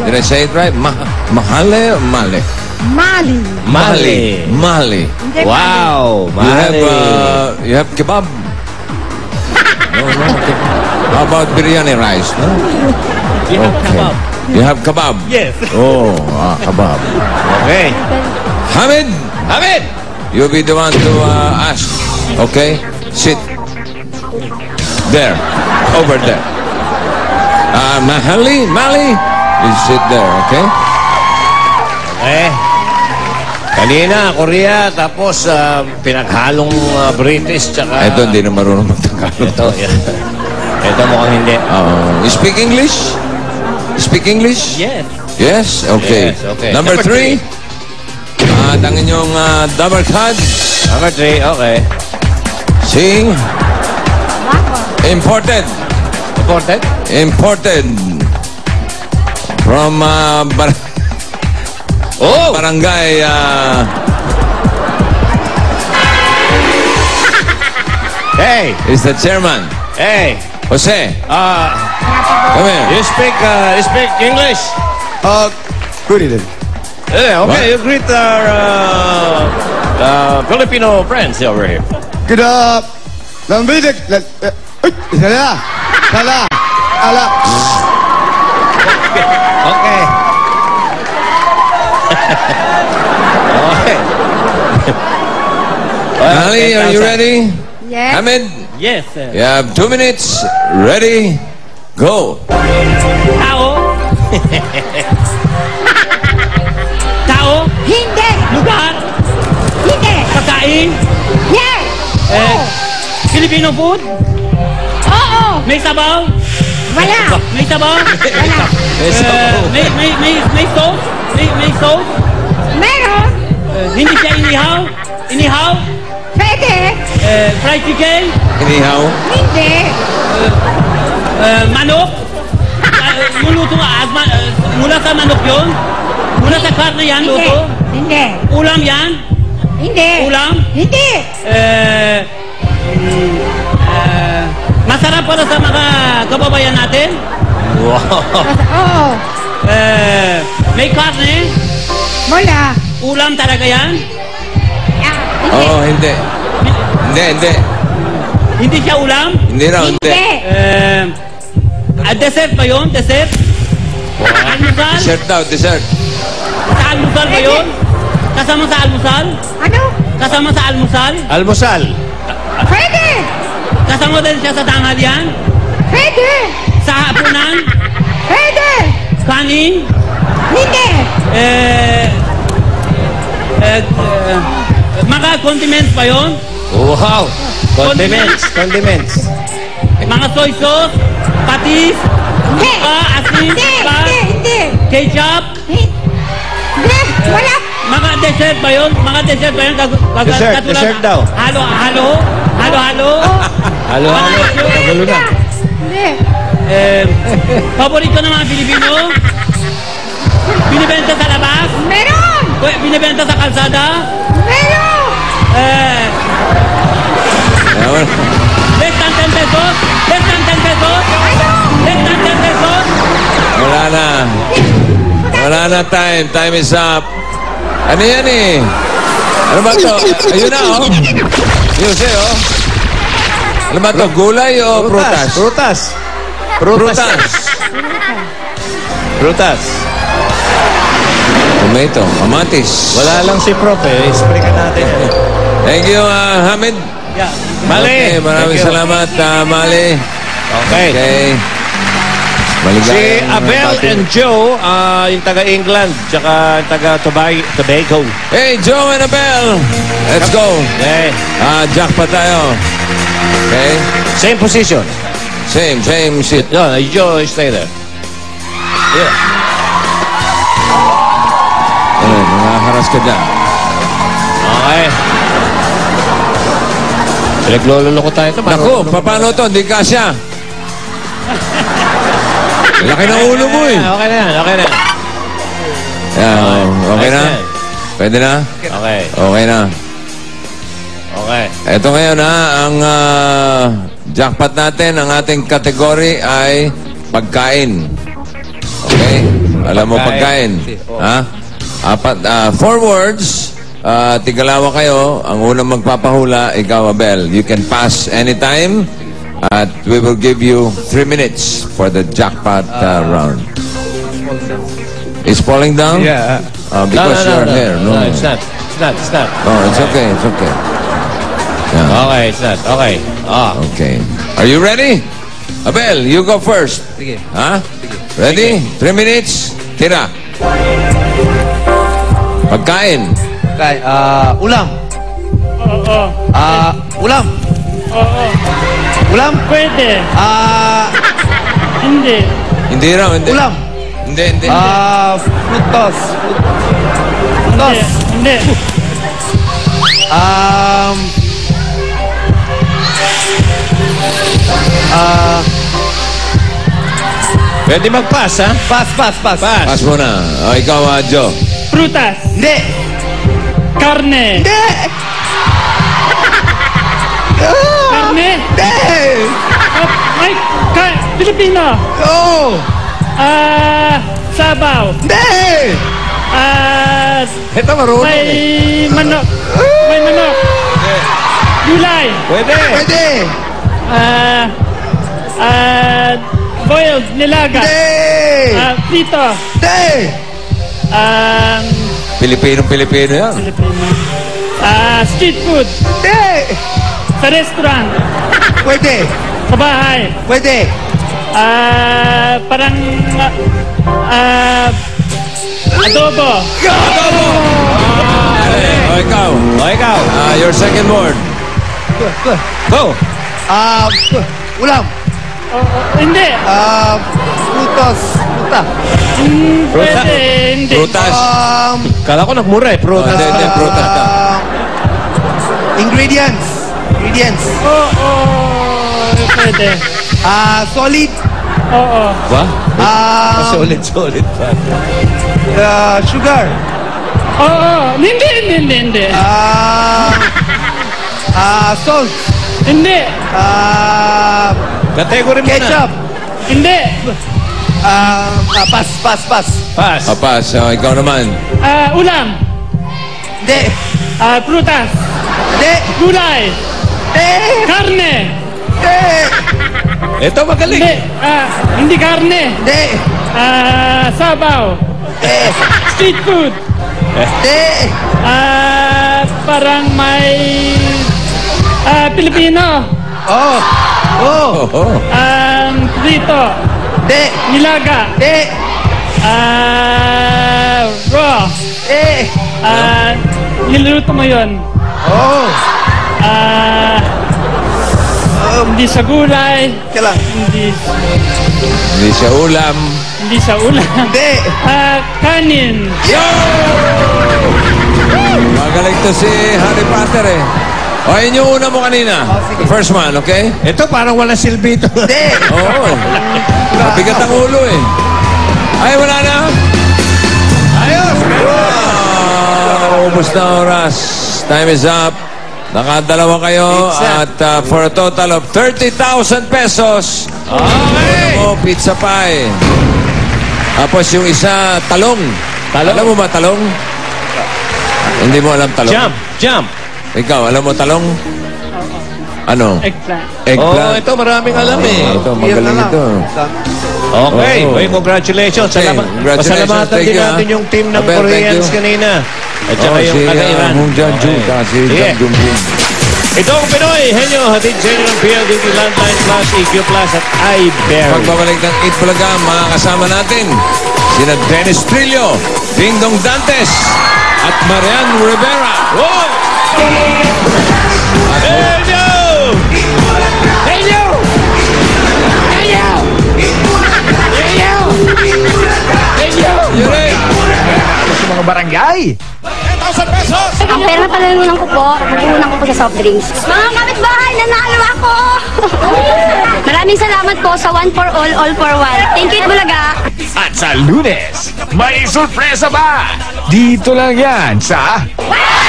Did I say it right? Mahale or Male? Mali. Mali. Mali. Hindi, Wow, Mali. You have kebab? No. How about biryani rice? No? You have kebab. You have kebab? Yes. Oh, kebab. Okay. Hamid, Hamid! you'll be the one to ask. Okay? Sit. There. Over there. Mali, you sit there, okay? Okay. Kanina, Korea, tapos pinaghalong British, tsaka... Ito, hindi na marunong magtagalog. Ito, ito mukhang hindi. You speak English? Speak English? Yes. Yes? Okay. Yes, okay. Number Number 3. At ang inyong double card. Number 3, okay. Sing. Imported. Important? Imported. From Barangay Hey! is the chairman. Hey! Jose, come here. You speak English? Good evening. Yeah, okay. What? You greet our Filipino friends over here. Good Lambidik. Sala. Ala. Okay. Okay. Ali, are you ready? Yes. Hamid, Yes, sir. you have 2 minutes. Ready? Go. Tao? Tao? Hindi. Lugar? Hindi. Pagkain? Yes. Filipino food? Oo. May sabaw? Wala. May sabaw? Wala. May sauce? May sauce? Meron. Hindi siya inihaw? Inihaw? Pwede. Fried chicken? Inihaw. Hindi. Manok? Luluto ka? Mula sa manok yun? Mula sa karne yan, Hindi. luto? Hindi. Ulam yan? Hindi. Ulam? Hindi. Masarap para sa mga kababayan natin? Oo. May karne? Wala. Ulam talaga yan? Hindi. Oh, hindi. Hindi. Hindi siya ulam? Hindi raw, hindi. Hindi. Dessert ba yun? Dessert? Almusal? Dessert daw, dessert. Sa almusal ba yun? Kasama sa almusal? Ano? Kasama sa almusal? Almusal. Pwede. Kasama din siya sa tanghalian? Pwede. Sa hapunan? Pwede. Kanin? Hindi. Mga condiments ba yun? Wow. Condiments. Mga soy sauce? Patis? Hindi. Asin? Hindi. Pa? Hindi. Ketchup? Hindi. Wala. Mga dessert ba yun? Dessert daw. Halo-halo? Halo. Nagulo na. Hindi. Paborito ng mga Pilipino? Binibenta sa labas? Meron. Binibenta sa kalsada? Meron. Less than 10 pesos? Less than 10 pesos? Ano? Less than 10 pesos? Wala na time. Time is up. Ano yan eh? Ano ba to? Ayun na oh. Yun siya oh. Ano ba to? Gulay o prutas? Prutas. Tomato, kamatis. Wala lang si Prof eh. Spray ka natin. Thank you, Hamid. Yeah. Okay, maraming Thank you. salamat, Mali. Okay. Okay. Si Maligayang Abel bati. and Joe, yung taga-England, tsaka yung taga-Tobago. Hey, Joe and Abel. Let's go. Okay. Jackpot tayo. Okay. Same position. Same seat. No, Joe, stay there. Yeah. Nakaharas ka dyan. Okay. Pinaglololo tayo ito. Naku, paano to? Hindi kasya. Laki ng ulo mo eh. Okay na yan. Okay na? Nice yan. Pwede na? Okay. Okay na. Okay. Ito ngayon ang jackpot natin, ang ating category ay pagkain. Okay? Alam mo pagkain. Ha? Apat, 4 words. Tigalawa kayo. Ang unang magpapahula, ikaw, Abel. You can pass anytime. At we will give you 3 minutes for the jackpot round. It's falling down? Yeah. Because you're here. No, it's not. It's not. It's not. No, it's okay. It's okay. Yeah. Okay, it's not. Okay. Okay. Are you ready? Abel, you go first. Sige. Ha? Ready? 3 minutes. Tira. Pagkain. Kay, ulam. Oo. Ulam. Oo. Ulam. Pwede. Hindi. Hindi raw, hindi. Ulam. Hindi. Frutos. Frutos. Hindi. Pwede mag-pass, ha? Pass. Pass mo na. O, ikaw, Joe. Prutas. Hindi. Karne. Hindi. Karne. Hindi. Ay, Pilipino. Oh. Sabaw. Hindi. Ito, marunong May eh. manok. May manok. Gulay. Pwede. Pwede. Boiled, nilaga. Hindi. Prito. Hindi. Pilipino yan. Filipino. Street food. Hindi. Sa restaurant. Pwede. Sa bahay. Pwede. Parang adobo. O, ikaw. O, ikaw. Your second word. Go. Ulam. Hindi. Frutos. Fruta. Pwede. Hindi. Prutas. Kala ko nagmura eh. Prutas. Hindi, prutas ka. Ingredients. Oo. Pwede. Solid. Oo. Ba? Solid. Sugar. Oo. Hindi. Salt. Hindi. Category mo na. Ketchup. Hindi. Pass. Pass. Pass. O, ikaw naman. Ulam. Hindi. Prutas. Hindi. Gulay. Hindi. Karne. Hindi. Ito magaling. Hindi. Hindi karne. Hindi. Sabaw. Hindi. Street food. Hindi. Parang may Pilipino. Oh. Oh. Prito. Hindi. Nilaga. Hindi. Raw. Hindi. Niluluto mo yun. Oh. Hindi sa gulay. Kailan? Hindi siya ulam. Hindi sa ulam. Hindi. Kanin. Magaling to si Harry Potter eh. O, yun yung una mo kanina. sige. The first one, okay? Ito parang wala silbi ito. Hindi. Oo. Mabigat ang ulo eh. Ay, wala na. Ayos. Ubus na oras. Time is up. Nakadalawa kayo at for a total of 30,000 pesos. Okay. Ano mo, pizza pie. Tapos yung isa, talong. Alam mo ba talong? Hindi mo alam talong? Jump. Ikaw, alam mo talong? Ano? Eggplant. Oh, Eggplant. ito maraming alam eh. Ito, magaling ito. Okay. Oo. Well, congratulations. Okay, congratulations. Pasalamatan Thank din you, natin yung team ng Abel, thank Koreans you. kanina. At saka yung si taga-Iran. Hong Janju, si Sige. Jang Jungbin. Ito ang Pinoy. Henyo, hatid sa inyo ng PLDT Landline Plus, EQ Plus at iBear. Pagbabalik ng 8 Bulaga, makakasama natin sina Dennis Trillo, Dingdong Dantes, at Marian Rivera. Wow! Henyo! Henyo! Yun eh. Ang pera palalunan ko po, pag-uunang ko po sa soft drinks. Mga kapitbahay, nanalo ako! Maraming salamat po sa One for All for One. Thank you, Bulaga! At sa Lunes, may sorpresa ba? Dito lang yan sa... Wow!